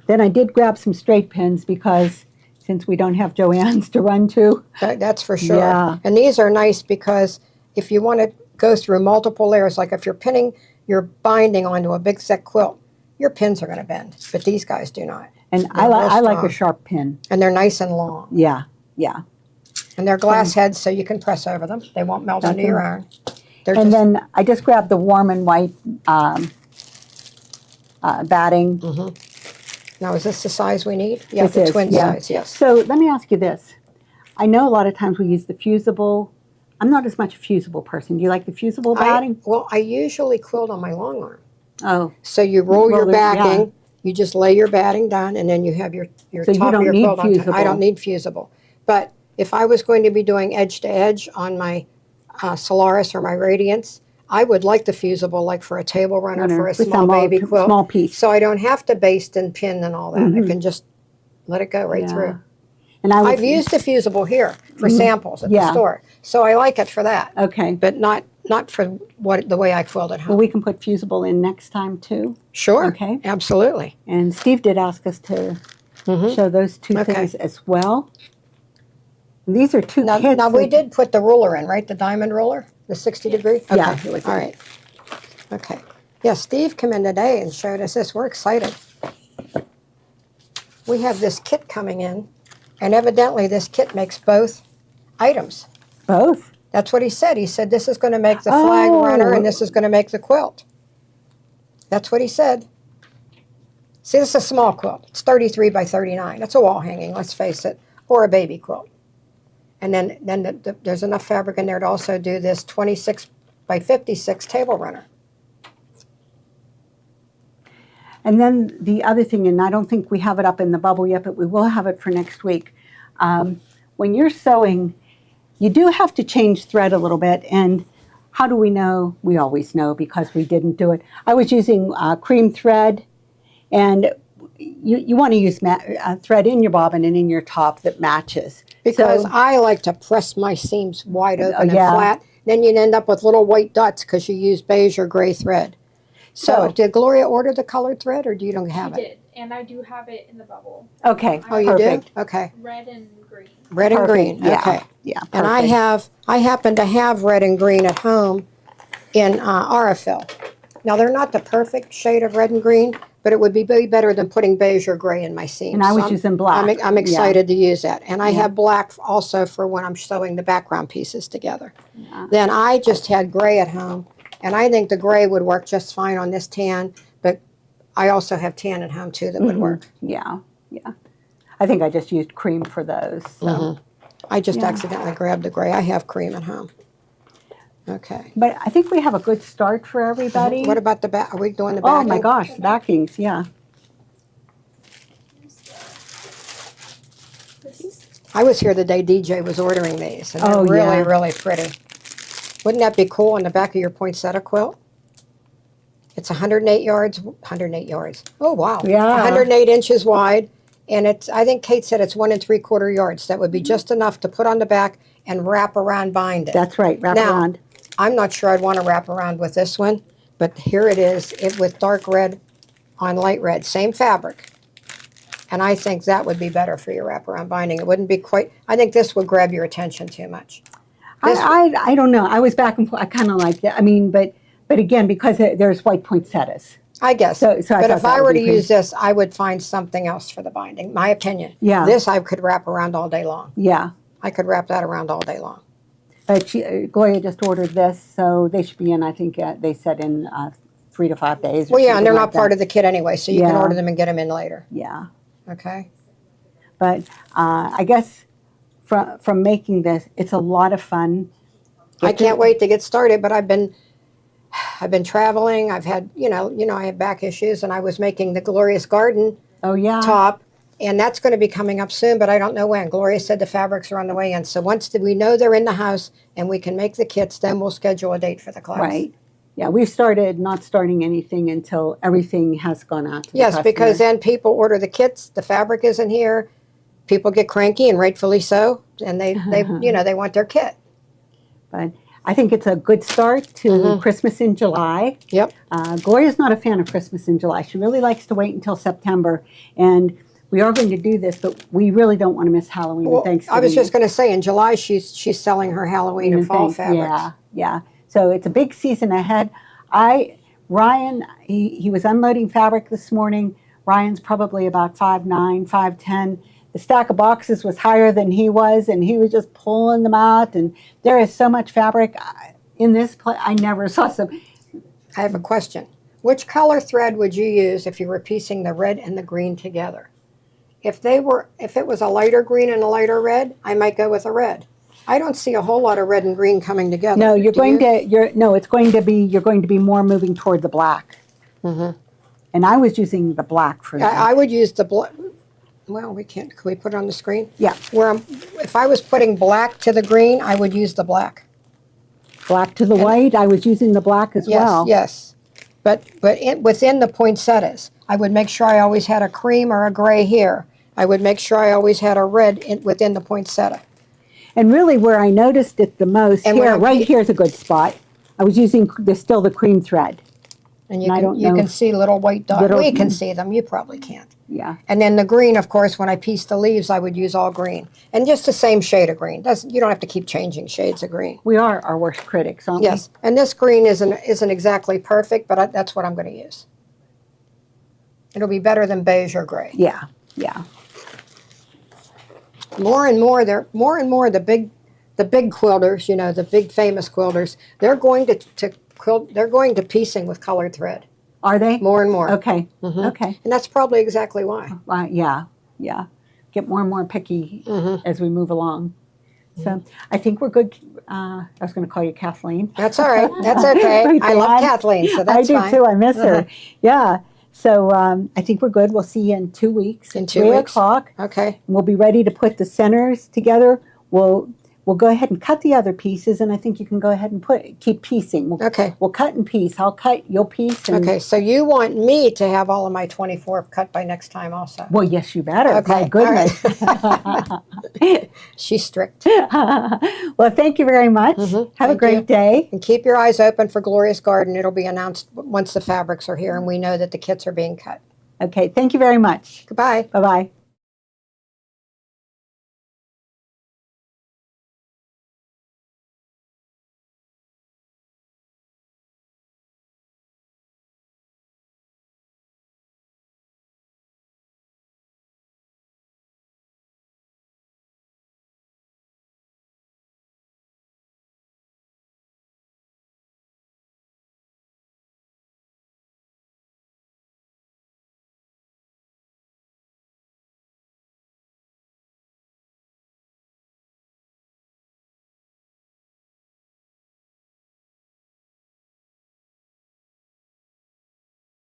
Speaker 2: Then I did grab some straight pins because since we don't have Joann's to run to.
Speaker 1: That's for sure.
Speaker 2: Yeah.
Speaker 1: And these are nice because if you want to go through multiple layers, like if you're pinning your binding onto a big thick quilt, your pins are going to bend, but these guys do not.
Speaker 2: And I like a sharp pin.
Speaker 1: And they're nice and long.
Speaker 2: Yeah, yeah.
Speaker 1: And they're glass heads, so you can press over them. They won't melt into your iron.
Speaker 2: And then I just grabbed the warm and white batting.
Speaker 1: Now, is this the size we need? Yeah,
Speaker 2: This
Speaker 1: the
Speaker 2: is,
Speaker 1: twin
Speaker 2: yeah.
Speaker 1: size, yes.
Speaker 2: So let me ask you this. I know a lot of times we use the fusible. I'm not as much a fusible person. Do you like the fusible batting?
Speaker 1: I usually quilt on my long arm.
Speaker 2: Oh,
Speaker 1: So you roll your
Speaker 2: Roll it, yeah.
Speaker 1: backing, you just lay your batting down, and then you have your
Speaker 2: So you
Speaker 1: top
Speaker 2: don't
Speaker 1: of your
Speaker 2: need
Speaker 1: quilt on top. I
Speaker 2: fusible.
Speaker 1: don't need fusible. But if I was going to be doing edge to edge on my Solaris or my Radiance, I would like the fusible, like for a table runner, for a
Speaker 2: with
Speaker 1: small
Speaker 2: some
Speaker 1: baby quilt.
Speaker 2: small piece.
Speaker 1: So I don't have to baste and pin and all that. I can just let it go right
Speaker 2: Yeah.
Speaker 1: through.
Speaker 2: And
Speaker 1: I've used the fusible here for samples at the store, so I like it for that.
Speaker 2: Okay.
Speaker 1: But not for the way I quilt at home.
Speaker 2: Well, we can put fusible in next time too.
Speaker 1: Sure.
Speaker 2: Okay.
Speaker 1: Absolutely.
Speaker 2: And Steve did ask us to show those two things as well. And these are two kits.
Speaker 1: Now we did put the ruler in, right? The diamond ruler, the 60 degree. Okay.
Speaker 2: Yeah. It was
Speaker 1: All right. Okay. Yeah. Steve came in today and showed us this. We're excited. We have this kit coming in, and evidently this kit makes both items.
Speaker 2: Both?
Speaker 1: That's what he said. He said this is going to make the flag runner and this is going to make the quilt. That's what he said. See, this is a small quilt. It's 33 by 39. That's a wall hanging, let's face it, or a baby quilt. And then there's enough fabric in there to also do this 26 by 56 table runner.
Speaker 2: And then the other thing, and I don't think we have it up in the bubble yet, but we will have it for next week. When you're sewing, you do have to change thread a little bit. And how do we know? We always know because we didn't do it. I was using cream thread, and you want to use thread in your bobbin and in your top that matches.
Speaker 1: Because
Speaker 2: So-
Speaker 1: I like to press my seams wide open
Speaker 2: yeah.
Speaker 1: and flat. Then you'd end up with little white dots because you use beige or gray thread. So did Gloria order the colored thread, or do you don't have
Speaker 3: She
Speaker 1: it?
Speaker 3: did, and I do have it in the bubble.
Speaker 2: Okay.
Speaker 1: Oh, you
Speaker 2: perfect.
Speaker 1: do? Okay.
Speaker 3: Red and green.
Speaker 1: Red and
Speaker 2: Perfect.
Speaker 1: green.
Speaker 2: Yeah.
Speaker 1: Okay.
Speaker 2: Yeah.
Speaker 1: And
Speaker 2: perfect.
Speaker 1: I happen to have red and green at home in Aurifil. Now they're not the perfect shade of red and green, but it would be way better than putting beige or gray in my seams.
Speaker 2: And I was
Speaker 1: So
Speaker 2: using black.
Speaker 1: I'm excited to use that. And I have black also for when I'm sewing the background pieces together. Then I just had gray at home, and I think the gray would work just fine on this tan, but I also have tan at home too that would work.
Speaker 2: Yeah. Yeah. I think I just used cream for those. So.
Speaker 1: I just accidentally grabbed the gray. I have cream at home. Okay.
Speaker 2: But I think we have a good start for everybody.
Speaker 1: What about the back? Are we doing the
Speaker 2: Oh
Speaker 1: backing?
Speaker 2: my gosh, the backings, yeah.
Speaker 1: I was here the day DJ was ordering these, and they're
Speaker 2: Oh,
Speaker 1: really,
Speaker 2: yeah.
Speaker 1: really pretty. Wouldn't that be cool on the back of your poinsettia quilt? It's 108 yards. 108 yards. Oh wow!
Speaker 2: Yeah.
Speaker 1: 108 inches wide, and it's. I think Kate said it's 1 3/4 yards. That would be just enough to put on the back and wrap around, bind it.
Speaker 2: That's right, wrap
Speaker 1: Now,
Speaker 2: around.
Speaker 1: I'm not sure I'd want to wrap around with this one, but here it is, with dark red on light red, same fabric. And I think that would be better for your wraparound binding. It wouldn't be quite. I think this would grab your attention too much.
Speaker 2: I don't know. I was back and forth. I kind of like that. I mean, but again, because there's white poinsettias.
Speaker 1: I guess.
Speaker 2: So I
Speaker 1: but
Speaker 2: thought
Speaker 1: if
Speaker 2: that
Speaker 1: I
Speaker 2: would
Speaker 1: were
Speaker 2: be
Speaker 1: to
Speaker 2: pretty-
Speaker 1: use this, I would find something else for the binding. My opinion.
Speaker 2: Yeah.
Speaker 1: This I could wrap around all day long.
Speaker 2: Yeah.
Speaker 1: I could wrap that around all day long.
Speaker 2: But Gloria just ordered this, so they should be in, I think they said in 3 to 5 days.
Speaker 1: Well, yeah, and they're not part of the kit anyway, so you can
Speaker 2: Yeah.
Speaker 1: order them and get them in later.
Speaker 2: Yeah.
Speaker 1: Okay.
Speaker 2: But I guess from making this, it's a lot of fun.
Speaker 1: I can't wait to get started, but I've been traveling. I've had, I have back issues, and I was making the Glorious Garden
Speaker 2: Oh, yeah.
Speaker 1: top, and that's going to be coming up soon, but I don't know when. Gloria said the fabrics are on the way in, so once we know they're in the house and we can make the kits, then we'll schedule a date for the class.
Speaker 2: Right. Yeah, we've started not starting anything until everything has gone out to the
Speaker 1: Yes,
Speaker 2: customer.
Speaker 1: because then people order the kits, the fabric isn't here, people get cranky, and rightfully so, and they they want their kit.
Speaker 2: But I think it's a good start to Christmas in July.
Speaker 1: Yep.
Speaker 2: Gloria's not a fan of Christmas in July. She really likes to wait until September. And we are going to do this, but we really don't want to miss Halloween
Speaker 1: Well,
Speaker 2: and Thanksgiving.
Speaker 1: I was just going to say, in July, she's selling her Halloween and fall fabrics.
Speaker 2: Yeah, yeah. So it's a big season ahead. Ryan, he was unloading fabric this morning. Ryan's probably about 5'9", 5'10". The stack of boxes was higher than he was, and he was just pulling them out. And there is so much fabric in this place. I never saw some.
Speaker 1: I have a question. Which color thread would you use if you were piecing the red and the green together? If it was a lighter green and a lighter red, I might go with a red. I don't see a whole lot of red and green coming together.
Speaker 2: No,
Speaker 1: Do you?
Speaker 2: it's going to be more moving toward the black. And I was using the black for that.
Speaker 1: I would use the black. Well, we can't. Can we put it on the screen?
Speaker 2: Yeah.
Speaker 1: If I was putting black to the green, I would use the black.
Speaker 2: Black to the white, I was using the black as well.
Speaker 1: Yes. But within the poinsettias, I would make sure I always had a cream or a gray here. I would make sure I always had a red within the poinsettia.
Speaker 2: And really where I noticed it the most,
Speaker 1: And
Speaker 2: here, right here's a good spot. I was using still the cream thread.
Speaker 1: And
Speaker 2: I don't know
Speaker 1: can
Speaker 2: if
Speaker 1: see little white dots.
Speaker 2: little-
Speaker 1: We can see them. You probably can't.
Speaker 2: Yeah.
Speaker 1: And then the green, of course, when I piece the leaves, I would use all green. And just the same shade of green. You don't have to keep changing shades of green.
Speaker 2: We are our worst critics, aren't
Speaker 1: Yes. And this green isn't exactly perfect, but that's what I'm going to use. It'll be better than beige or gray.
Speaker 2: we? Yeah, yeah.
Speaker 1: More and more, the big quilters, the big famous quilters, they're going to quilt. They're going to piecing with colored thread.
Speaker 2: Are they?
Speaker 1: More and more.
Speaker 2: Okay, okay.
Speaker 1: And that's probably exactly why.
Speaker 2: Yeah, yeah. Get more and more picky as we move along. So I think we're good. I was going to call you Kathleen.
Speaker 1: That's all right. That's okay.
Speaker 2: Right,
Speaker 1: I love
Speaker 2: Dan.
Speaker 1: Kathleen, so that's
Speaker 2: I do
Speaker 1: fine.
Speaker 2: too. I miss her. Yeah. So I think we're good. We'll see you in 2 weeks.
Speaker 1: In
Speaker 2: at
Speaker 1: 2
Speaker 2: 3
Speaker 1: weeks.
Speaker 2: o'clock.
Speaker 1: Okay.
Speaker 2: We'll be ready to put the centers together. We'll go ahead and cut the other pieces, and I think you can go ahead and keep piecing.
Speaker 1: Okay.
Speaker 2: We'll cut and piece. I'll cut, you'll piece. And,
Speaker 1: Okay. So you want me to have all of my 24 cut by next time also?
Speaker 2: Well, yes, you better.
Speaker 1: Okay,
Speaker 2: My goodness.
Speaker 1: She's strict.
Speaker 2: Well, thank you very much. Have a
Speaker 1: Thank
Speaker 2: great
Speaker 1: you.
Speaker 2: day.
Speaker 1: And keep your eyes open for Glorious Garden. It'll be announced once the fabrics are here and we know that the kits are being cut.
Speaker 2: Okay, thank you very much.
Speaker 1: Goodbye.
Speaker 2: Bye-bye.